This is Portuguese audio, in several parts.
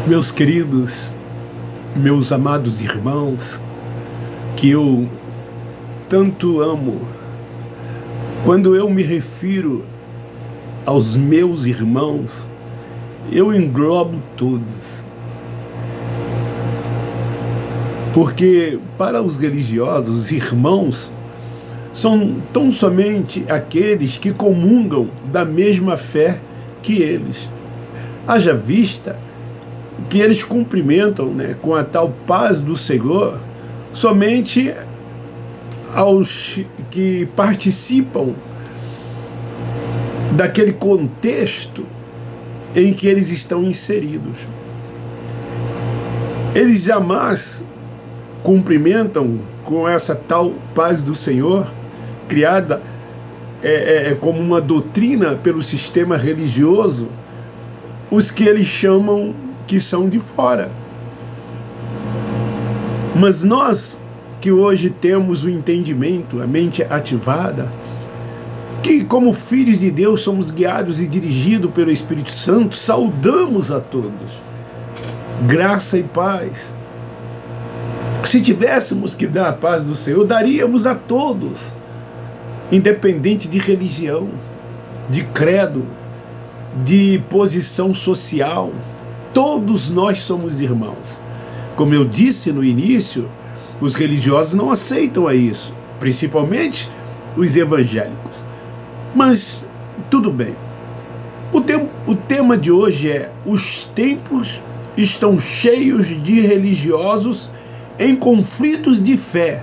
Meus queridos, meus amados irmãos, que eu tanto amo, quando eu me refiro aos meus irmãos, eu englobo todos. Porque para os religiosos, os irmãos são tão somente aqueles que comungam da mesma fé que eles. Haja vista que eles cumprimentam, com a tal paz do Senhor somente aos que participam daquele contexto em que eles estão inseridos. Eles jamais cumprimentam com essa tal paz do Senhor, criada como uma doutrina pelo sistema religioso, os que eles chamam que são de fora. Mas nós que hoje temos o entendimento, a mente ativada, que como filhos de Deus somos guiados e dirigidos pelo Espírito Santo, saudamos a todos. Graça e paz. Se tivéssemos que dar a paz do Senhor, daríamos a todos, independente de religião, de credo, de posição social. Todos nós somos irmãos. Como eu disse no início, os religiosos não aceitam isso, principalmente os evangélicos. Mas tudo bem. O tema de hoje é: os templos estão cheios de religiosos em conflitos de fé,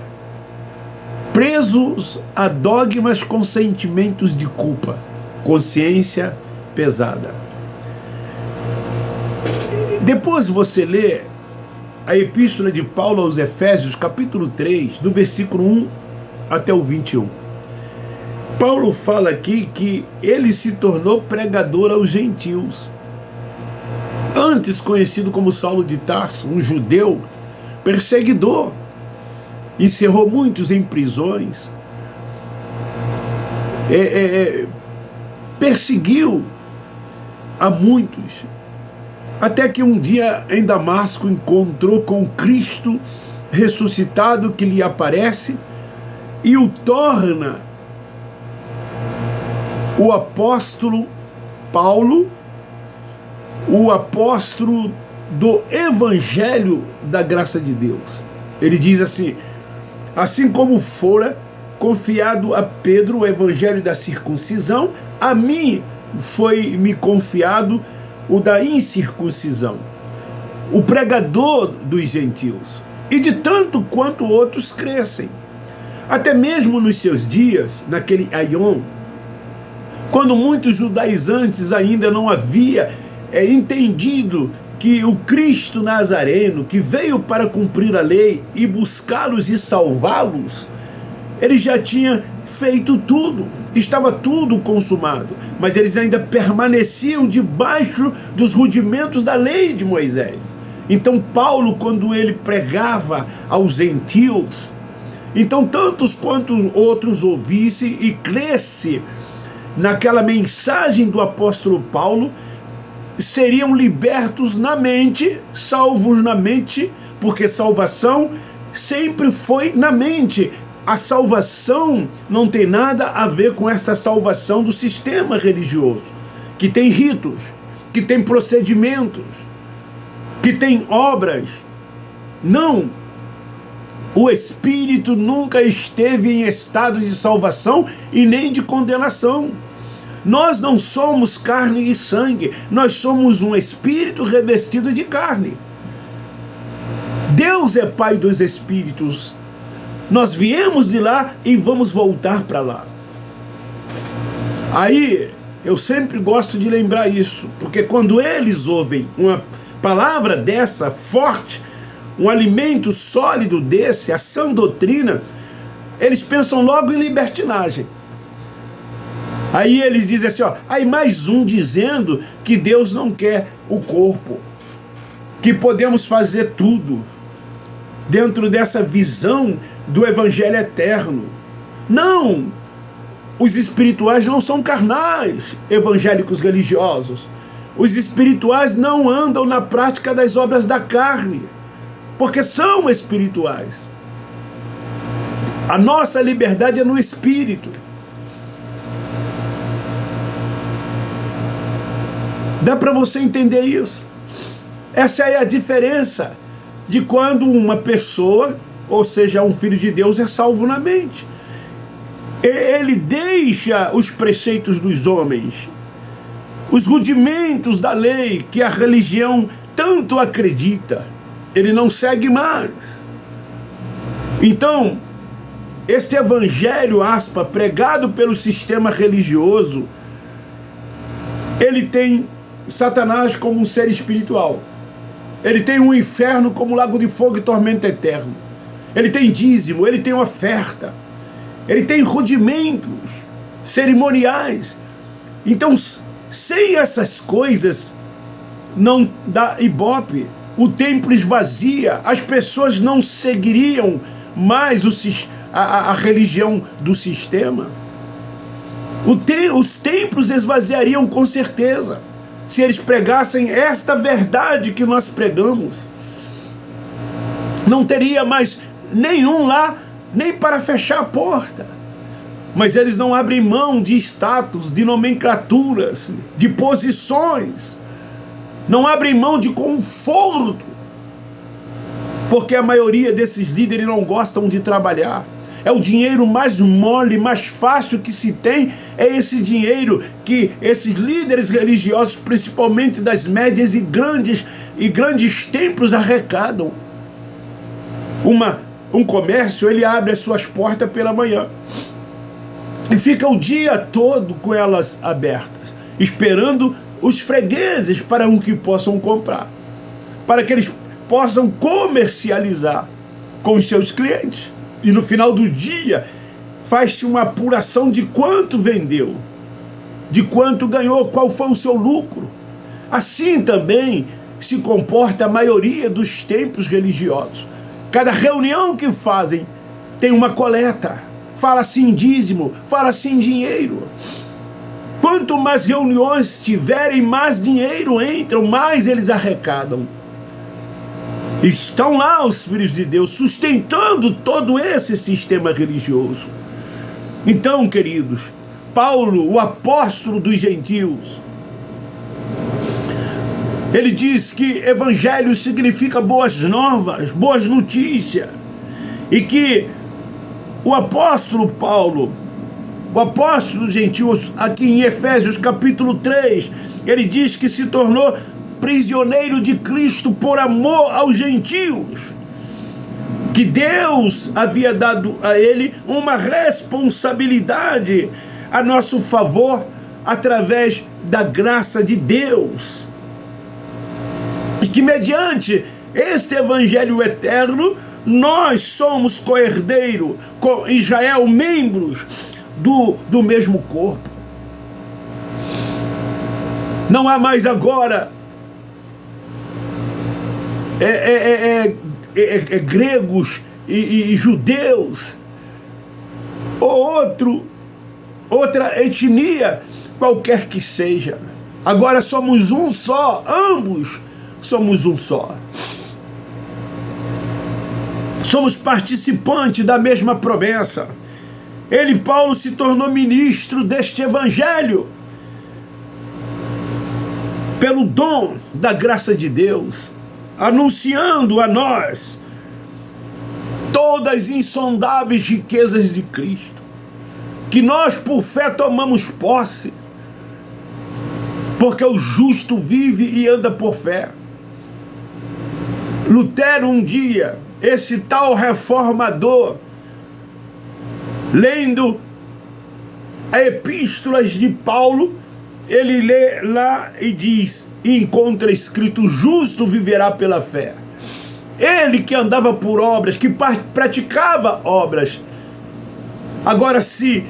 presos a dogmas com sentimentos de culpa, consciência pesada. Depois você lê a epístola de Paulo aos Efésios, capítulo 3, do versículo 1 até o 21. Paulo fala aqui que ele se tornou pregador aos gentios. Antes conhecido como Saulo de Tarso, um judeu perseguidor, encerrou muitos em prisões, perseguiu a muitos, até que um dia em Damasco encontrou com Cristo ressuscitado, que lhe aparece e o torna o apóstolo Paulo, o apóstolo do Evangelho da graça de Deus. Ele diz assim: assim como fora confiado a Pedro o Evangelho da circuncisão, a mim foi-me confiado o da incircuncisão, o pregador dos gentios, e de tanto quanto outros crescem. Até mesmo nos seus dias, naquele aion, quando muitos judaizantes ainda não havia entendido que o Cristo Nazareno, que veio para cumprir a lei e buscá-los e salvá-los, ele já tinha feito tudo, estava tudo consumado, mas eles ainda permaneciam debaixo dos rudimentos da lei de Moisés. Então Paulo, quando ele pregava aos gentios, então tantos quanto outros ouvissem e crescem naquela mensagem do apóstolo Paulo, seriam libertos na mente, salvos na mente, porque salvação sempre foi na mente. A salvação não tem nada a ver com essa salvação do sistema religioso, que tem ritos, que tem procedimentos, que tem obras. Não! O Espírito nunca esteve em estado de salvação e nem de condenação. Nós não somos carne e sangue, nós somos um espírito revestido de carne. Deus é Pai dos espíritos. Nós viemos de lá e vamos voltar para lá. Aí, eu sempre gosto de lembrar isso, porque quando eles ouvem uma palavra dessa forte, um alimento sólido desse, a sã doutrina, eles pensam logo em libertinagem. Aí eles dizem assim, aí mais um dizendo que Deus não quer o corpo, que podemos fazer tudo dentro dessa visão do evangelho eterno. Não! Os espirituais não são carnais, evangélicos religiosos. Os espirituais não andam na prática das obras da carne, porque são espirituais. A nossa liberdade é no espírito. Dá para você entender isso? Essa é a diferença de quando uma pessoa, ou seja, um filho de Deus, é salvo na mente. Ele deixa os preceitos dos homens, os rudimentos da lei que a religião tanto acredita. Ele não segue mais. Então, este evangelho, pregado pelo sistema religioso, ele tem Satanás como um ser espiritual. Ele tem um inferno como lago de fogo e tormento eterno. Ele tem dízimo, ele tem oferta. Ele tem rudimentos cerimoniais. Então, sem essas coisas, não dá ibope. O templo esvazia, as pessoas não seguiriam mais a religião do sistema. Os templos esvaziariam com certeza, se eles pregassem esta verdade que nós pregamos. Não teria mais nenhum lá, nem para fechar a porta. Mas eles não abrem mão de status, de nomenclaturas, de posições. Não abrem mão de conforto. Porque a maioria desses líderes não gostam de trabalhar. É o dinheiro mais mole, mais fácil que se tem, é esse dinheiro que esses líderes religiosos, principalmente das médias e grandes templos, arrecadam. Um comércio, ele abre as suas portas pela manhã e fica o dia todo com elas abertas, esperando os fregueses para que possam comprar, para que eles possam comercializar com os seus clientes. E no final do dia, faz-se uma apuração de quanto vendeu, de quanto ganhou, qual foi o seu lucro. Assim também se comporta a maioria dos templos religiosos. Cada reunião que fazem tem uma coleta. Fala-se em dízimo, fala-se em dinheiro. Quanto mais reuniões tiverem, mais dinheiro entram, mais eles arrecadam. Estão lá os filhos de Deus sustentando todo esse sistema religioso. Então, queridos, Paulo, o apóstolo dos gentios, ele diz que evangelho significa boas novas, boas notícias, e que o apóstolo Paulo, o apóstolo dos gentios, aqui em Efésios capítulo 3, ele diz que se tornou prisioneiro de Cristo por amor aos gentios, que Deus havia dado a ele uma responsabilidade a nosso favor através da graça de Deus, e que mediante este evangelho eterno nós somos co-herdeiro com Israel, membros do mesmo corpo. Não há mais agora gregos e judeus ou outra etnia qualquer que seja. Agora somos um só, ambos somos um só. Somos participantes da mesma promessa. Ele, Paulo, se tornou ministro deste evangelho pelo dom da graça de Deus, anunciando a nós todas as insondáveis riquezas de Cristo, que nós por fé tomamos posse, porque o justo vive e anda por fé. Lutero, um dia, esse tal reformador, lendo as epístolas de Paulo, ele lê lá e diz, e encontra escrito: justo viverá pela fé. Ele que andava por obras, que praticava obras, agora se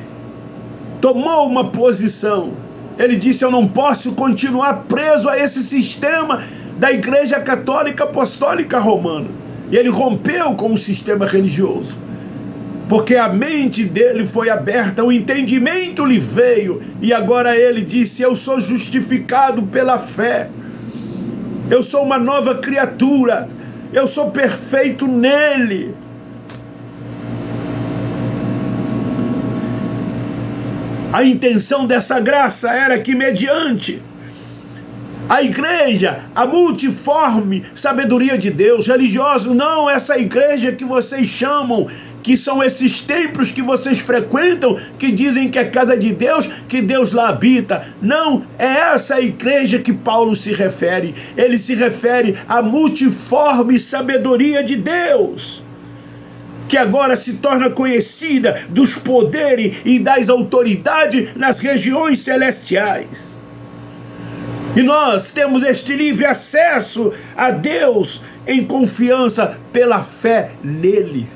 tomou uma posição. Ele disse: eu não posso continuar preso a esse sistema da Igreja Católica Apostólica Romana. E ele rompeu com o sistema religioso. porque a mente dele foi aberta, o entendimento lhe veio, e agora ele disse: eu sou justificado pela fé, eu sou uma nova criatura, eu sou perfeito nele. A intenção dessa graça era que, mediante a igreja, a multiforme sabedoria de Deus, religioso, não essa igreja que vocês chamam, que são esses templos que vocês frequentam, que dizem que é casa de Deus, que Deus lá habita. Não, é essa igreja que Paulo se refere. Ele se refere à multiforme sabedoria de Deus, que agora se torna conhecida dos poderes e das autoridades nas regiões celestiais. E nós temos este livre acesso a Deus em confiança pela fé nele.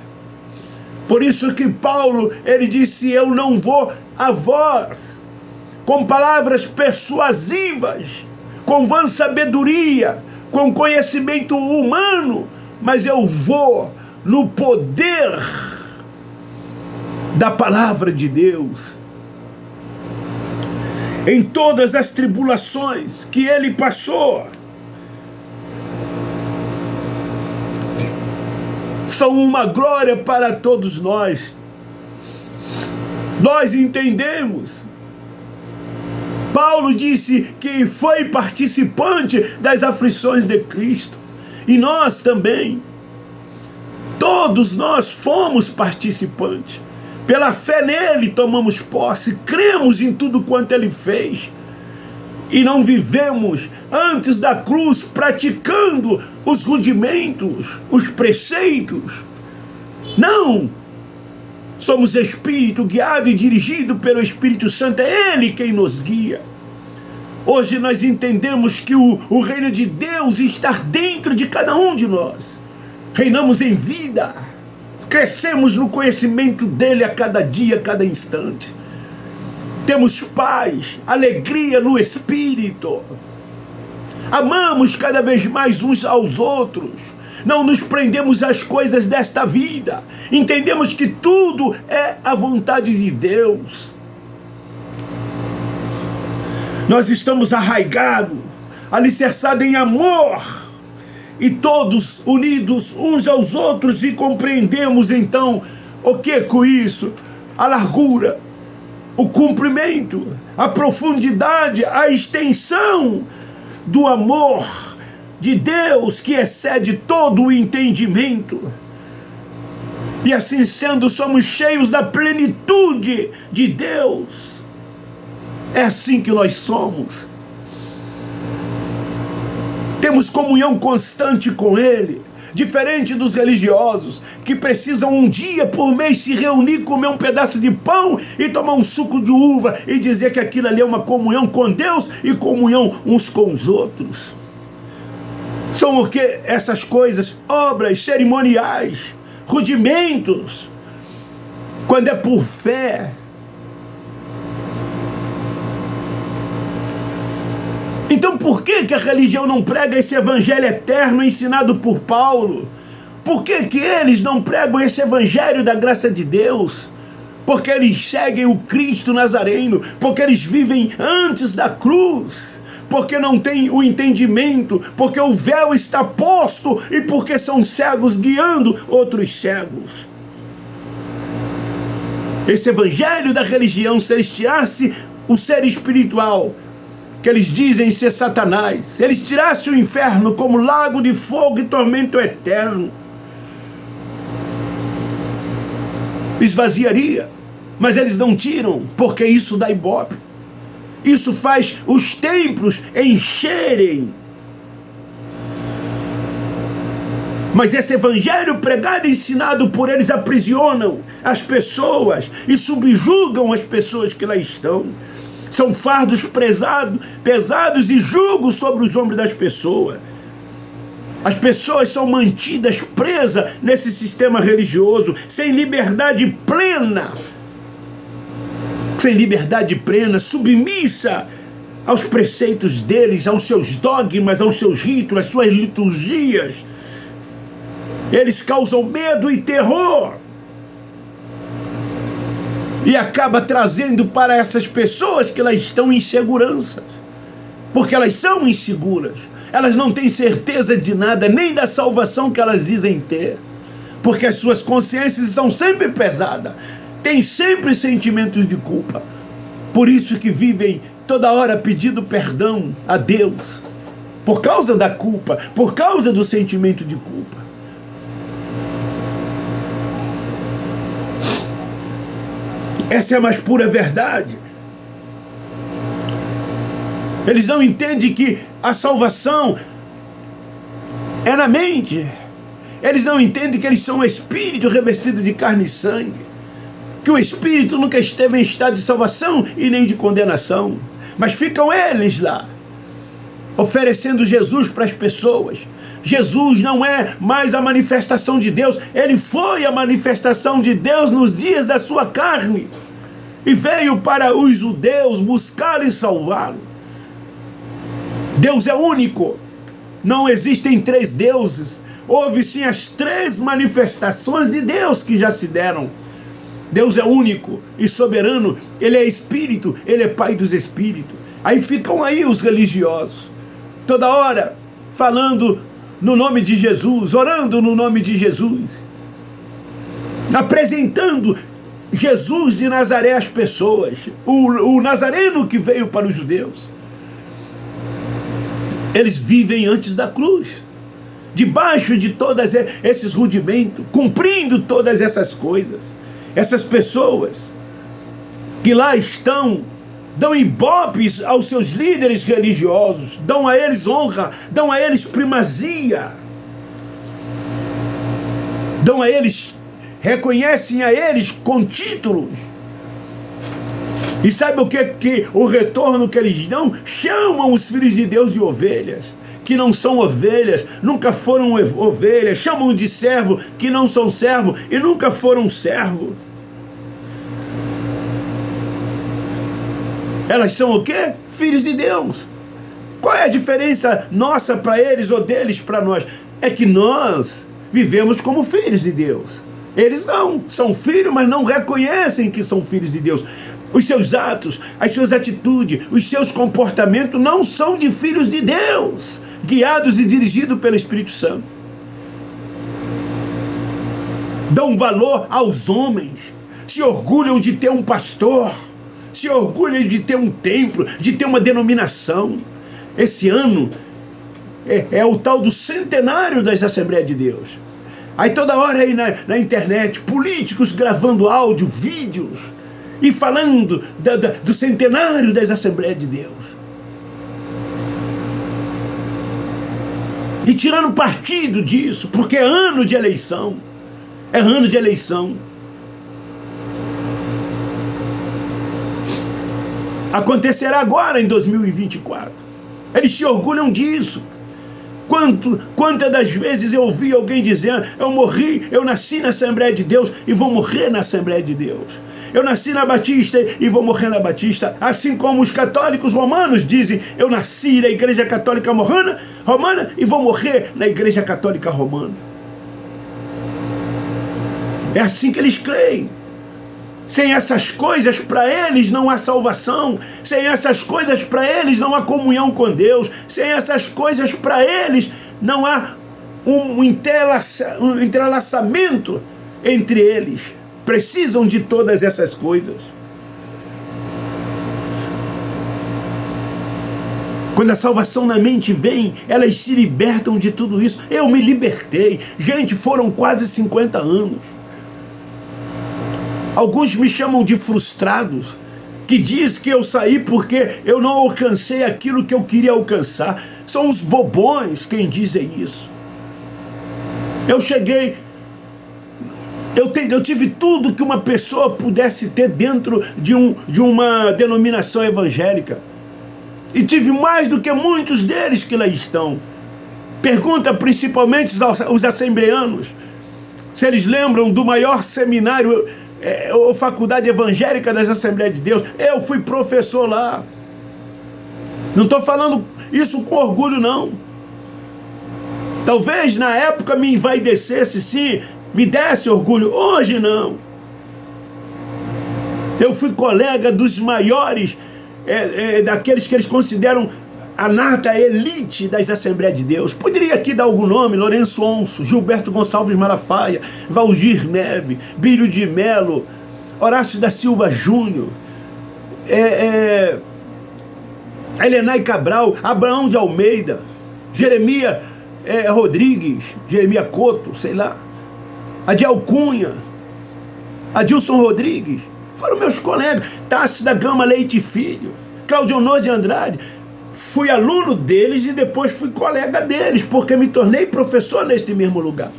Por isso que Paulo, ele disse: eu não vou a vós com palavras persuasivas, com vã sabedoria, com conhecimento humano, mas eu vou no poder da palavra de Deus. Em todas as tribulações que ele passou, são uma glória para todos nós. Nós entendemos. Paulo disse que foi participante das aflições de Cristo. E nós também. Todos nós fomos participantes. Pela fé nele tomamos posse, cremos em tudo quanto ele fez. E não vivemos antes da cruz praticando os rudimentos, os preceitos. Não! Somos espírito guiado e dirigido pelo Espírito Santo. É ele quem nos guia. Hoje nós entendemos que o reino de Deus está dentro de cada um de nós. Reinamos em vida. Crescemos no conhecimento dele a cada dia, a cada instante. Temos paz, alegria no Espírito. Amamos cada vez mais uns aos outros. Não nos prendemos às coisas desta vida. Entendemos que tudo é a vontade de Deus. Nós estamos arraigados, alicerçados em amor, e todos unidos uns aos outros, e compreendemos então o que com isso? A largura, o comprimento, a profundidade, a extensão do amor de Deus que excede todo o entendimento. E assim sendo, somos cheios da plenitude de Deus. É assim que nós somos. Temos comunhão constante com Ele, diferente dos religiosos que precisam um dia por mês se reunir, comer um pedaço de pão e tomar um suco de uva e dizer que aquilo ali é uma comunhão com Deus e comunhão uns com os outros. São o que? Essas coisas, obras cerimoniais, rudimentos, quando é por fé. Então por que a religião não prega esse evangelho eterno ensinado por Paulo? Por que eles não pregam esse evangelho da graça de Deus? Porque eles seguem o Cristo Nazareno, porque eles vivem antes da cruz, porque não têm o entendimento, porque o véu está posto e porque são cegos guiando outros cegos. Esse evangelho da religião, se eles tirassem o ser espiritual, que eles dizem ser Satanás, se eles tirassem o inferno como lago de fogo e tormento eterno, esvaziaria. Mas eles não tiram, porque isso dá ibope. Isso faz os templos encherem. Mas esse evangelho pregado e ensinado por eles aprisionam as pessoas e subjugam as pessoas que lá estão. São fardos pesados e julgos sobre os ombros das pessoas. As pessoas são mantidas presas nesse sistema religioso, sem liberdade plena. Sem liberdade plena, submissa aos preceitos deles, aos seus dogmas, aos seus ritos, às suas liturgias. Eles causam medo e terror. E acaba trazendo para essas pessoas que elas estão em segurança, porque elas são inseguras. Elas não têm certeza de nada, nem da salvação que elas dizem ter, porque as suas consciências são sempre pesadas, têm sempre sentimentos de culpa. Por isso que vivem toda hora pedindo perdão a Deus, por causa da culpa, por causa do sentimento de culpa. Essa é a mais pura verdade. Eles não entendem que a salvação é na mente. Eles não entendem que eles são um espírito revestido de carne e sangue, que o espírito nunca esteve em estado de salvação e nem de condenação, mas ficam eles lá, oferecendo Jesus para as pessoas. Jesus não é mais a manifestação de Deus, ele foi a manifestação de Deus nos dias da sua carne, e veio para os judeus buscar e salvá-lo. Deus é único, não existem três deuses, houve sim as três manifestações de Deus que já se deram. Deus é único e soberano, ele é espírito, ele é pai dos espíritos. Aí ficam aí os religiosos, toda hora falando no nome de Jesus, orando no nome de Jesus, apresentando Jesus de Nazaré às pessoas, o nazareno que veio para os judeus. Eles vivem antes da cruz, debaixo de todos esses rudimentos, cumprindo todas essas coisas. Essas pessoas que lá estão, dão ibopes aos seus líderes religiosos, dão a eles honra, dão a eles primazia, dão a eles, reconhecem a eles com títulos. E sabe o que o retorno que eles dão? Chamam os filhos de Deus de ovelhas, que não são ovelhas, nunca foram ovelhas. Chamam de servo, que não são servo e nunca foram servo. Elas são o quê? Filhos de Deus. Qual é a diferença nossa para eles ou deles para nós? É que nós vivemos como filhos de Deus. Eles não, são filhos, mas não reconhecem que são filhos de Deus. Os seus atos, as suas atitudes, os seus comportamentos não são de filhos de Deus, guiados e dirigidos pelo Espírito Santo. Dão valor aos homens, se orgulham de ter um pastor, se orgulham de ter um templo, de ter uma denominação. Esse ano é o tal do centenário das Assembleias de Deus. Aí toda hora aí na internet, políticos gravando áudio, vídeos, e falando do centenário das Assembleias de Deus. E tirando partido disso, porque é ano de eleição. É ano de eleição. Acontecerá agora em 2024. Eles se orgulham disso. Quantas das vezes eu ouvi alguém dizendo: eu nasci na Assembleia de Deus e vou morrer na Assembleia de Deus. Eu nasci na Batista e vou morrer na Batista. Assim como os católicos romanos dizem: eu nasci na Igreja Católica Romana e vou morrer na Igreja Católica Romana. É assim que eles creem. Sem essas coisas, para eles não há salvação. Sem essas coisas, para eles não há comunhão com Deus. Sem essas coisas, para eles não há um entrelaçamento entre eles. Precisam de todas essas coisas. Quando a salvação na mente vem, elas se libertam de tudo isso. Eu me libertei. Gente, foram quase 50 anos. Alguns me chamam de frustrados, que diz que eu saí porque eu não alcancei aquilo que eu queria alcançar. São os bobões quem dizem isso. Eu cheguei, eu tive tudo que uma pessoa pudesse ter dentro de uma denominação evangélica. E tive mais do que muitos deles que lá estão. Pergunta principalmente os assembleanos se eles lembram do maior seminário ou faculdade evangélica das Assembleias de Deus. Eu fui professor lá. Não estou falando isso com orgulho, não. Talvez na época me envaidecesse, sim, me desse orgulho. Hoje não. Eu fui colega dos maiores, daqueles que eles consideram a nata elite das Assembleias de Deus. Poderia aqui dar algum nome: Lourenço Onço, Gilberto Gonçalves Malafaia, Valdir Neve, Bílio de Melo, Horácio da Silva Júnior, Helenay Cabral, Abraão de Almeida, Jeremias Rodrigues, Jeremias Couto, sei lá, Adiel Cunha, Adilson Rodrigues, foram meus colegas. Tássio da Gama Leite Filho, Claudionor de Andrade. Fui aluno deles e depois fui colega deles, porque me tornei professor neste mesmo lugar.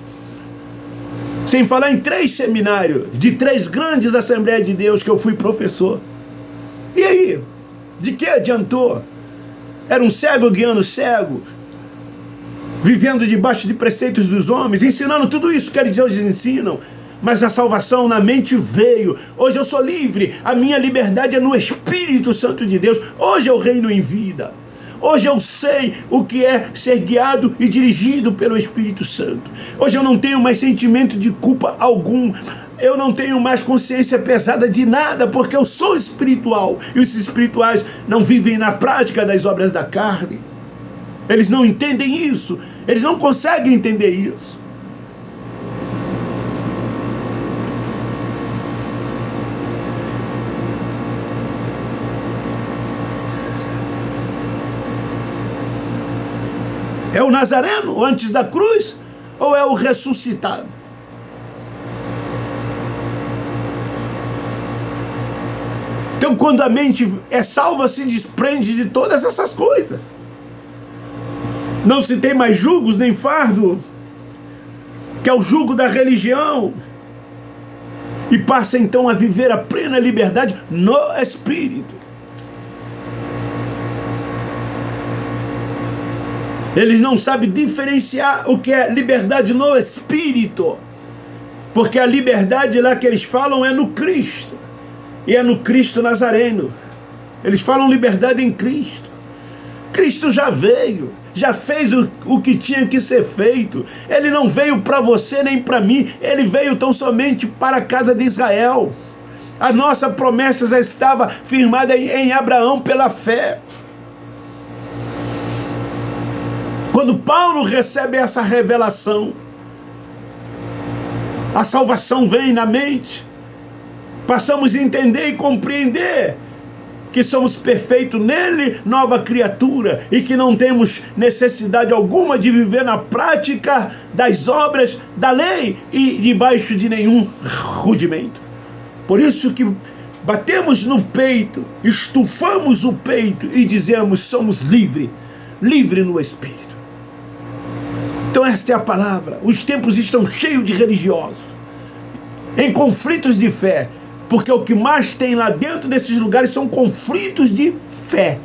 Sem falar em 3 seminários, de 3 grandes Assembleias de Deus que eu fui professor. E aí? De que adiantou? Era um cego guiando cego, vivendo debaixo de preceitos dos homens, ensinando tudo isso que eles ensinam. Mas a salvação na mente veio. Hoje eu sou livre. A minha liberdade é no Espírito Santo de Deus. Hoje eu reino em vida. Hoje eu sei o que é ser guiado e dirigido pelo Espírito Santo. Hoje eu não tenho mais sentimento de culpa algum. Eu não tenho mais consciência pesada de nada, porque eu sou espiritual. E os espirituais não vivem na prática das obras da carne. Eles não entendem isso. Eles não conseguem entender isso. É o Nazareno antes da cruz ou é o ressuscitado? Então, quando a mente é salva, se desprende de todas essas coisas. Não se tem mais julgos nem fardo, que é o jugo da religião, e passa então a viver a plena liberdade no Espírito. Eles não sabem diferenciar o que é liberdade no Espírito, porque a liberdade lá que eles falam é no Cristo, e é no Cristo Nazareno. Eles falam liberdade em Cristo. Cristo já veio, já fez o que tinha que ser feito. Ele não veio para você nem para mim, ele veio tão somente para a casa de Israel. A nossa promessa já estava firmada em Abraão pela fé. Quando Paulo recebe essa revelação, a salvação vem na mente. Passamos a entender e compreender que somos perfeitos nele, nova criatura, e que não temos necessidade alguma de viver na prática das obras da lei e debaixo de nenhum rudimento. Por isso que batemos no peito, estufamos o peito e dizemos: somos livres, livres no Espírito. Então esta é a palavra. Os templos estão cheios de religiosos, em conflitos de fé, porque o que mais tem lá dentro desses lugares são conflitos de fé.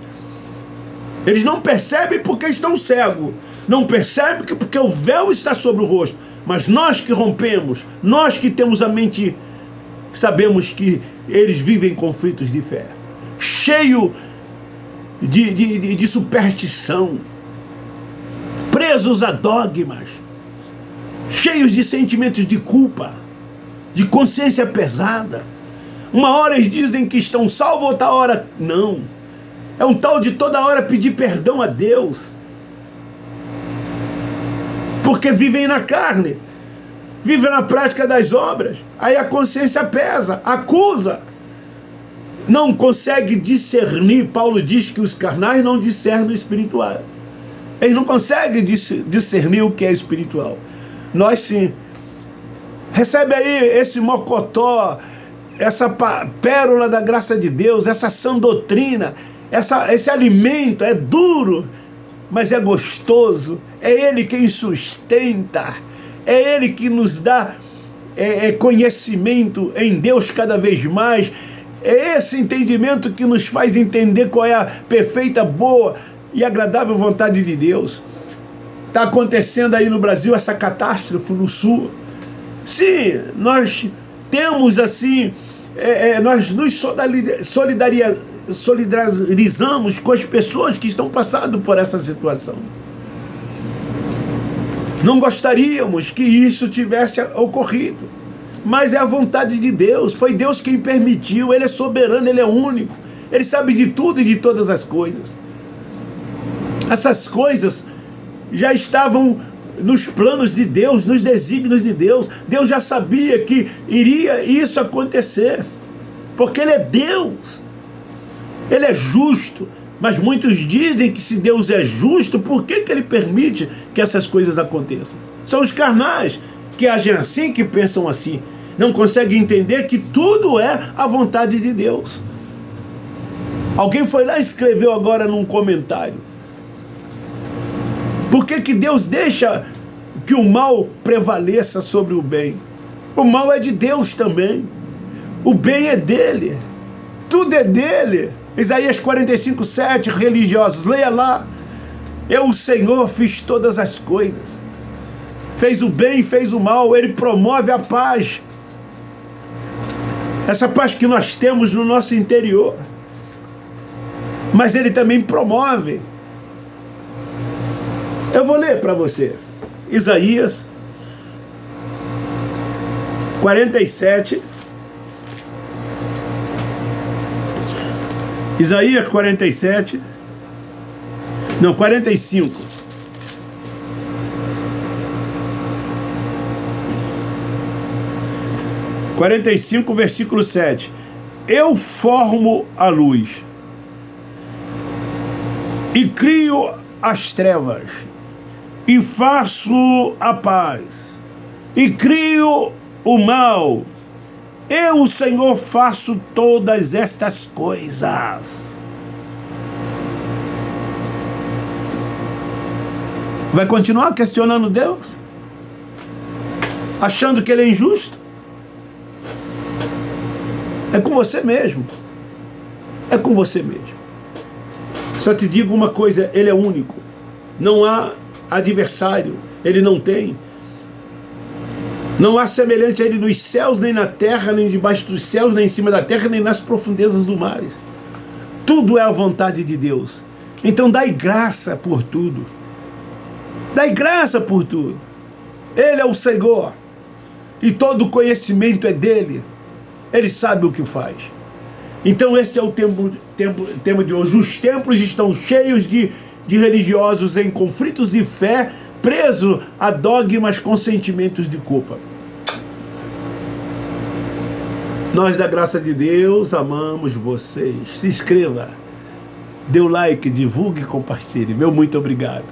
Eles não percebem porque estão cegos, não percebem porque o véu está sobre o rosto, mas nós que rompemos, nós que temos a mente, sabemos que eles vivem conflitos de fé, cheio de superstição, presos a dogmas, cheios de sentimentos de culpa, de consciência pesada. Uma hora eles dizem que estão salvos, outra hora não. É um tal de toda hora pedir perdão a Deus, porque vivem na carne, vivem na prática das obras. Aí a consciência pesa, acusa, não consegue discernir. Paulo diz que os carnais não discernem o espiritual. Eles não conseguem discernir o que é espiritual. Nós sim. Recebe aí esse mocotó, essa pérola da graça de Deus, essa sã doutrina, esse alimento é duro, mas é gostoso. É Ele quem sustenta, é Ele que nos dá conhecimento em Deus cada vez mais. É esse entendimento que nos faz entender qual é a perfeita, boa e agradável vontade de Deus. Está acontecendo aí no Brasil essa catástrofe no Sul. Sim, nós temos assim, nós nos solidarizamos com as pessoas que estão passando por essa situação. Não gostaríamos que isso tivesse ocorrido, mas é a vontade de Deus. Foi Deus quem permitiu. Ele é soberano, Ele é único. Ele sabe de tudo e de todas as coisas. Essas coisas já estavam nos planos de Deus, nos desígnios de Deus. Deus já sabia que iria isso acontecer, porque Ele é Deus. Ele é justo. Mas muitos dizem que se Deus é justo, por que Ele permite que essas coisas aconteçam? São os carnais que agem assim, que pensam assim. Não conseguem entender que tudo é a vontade de Deus. Alguém foi lá e escreveu agora num comentário: por que Deus deixa que o mal prevaleça sobre o bem? O mal é de Deus também. O bem é dele. Tudo é dele. Isaías 45:7, religiosos, leia lá. Eu, o Senhor, fiz todas as coisas. Fez o bem, fez o mal. Ele promove a paz. Essa paz que nós temos no nosso interior. Mas Ele também promove. Eu vou ler para você. Isaías 47. Isaías 47. Não, 45. Versículo 7. Eu formo a luz e crio as trevas, e faço a paz, e crio o mal. Eu, o Senhor, faço todas estas coisas. Vai continuar questionando Deus? Achando que Ele é injusto? É com você mesmo. É com você mesmo. Só te digo uma coisa, Ele é único. Não há adversário. Ele não tem. Não há semelhante a Ele nos céus, nem na terra, nem debaixo dos céus, nem em cima da terra, nem nas profundezas do mar. Tudo é a vontade de Deus. Então dai graça por tudo. Dai graça por tudo. Ele é o Senhor. E todo conhecimento é dele. Ele sabe o que faz. Então esse é o tema de hoje. Os templos estão cheios de religiosos em conflitos de fé, preso a dogmas com sentimentos de culpa. Nós, da graça de Deus, amamos vocês. Se inscreva, dê o like, divulgue e compartilhe. Meu muito obrigado.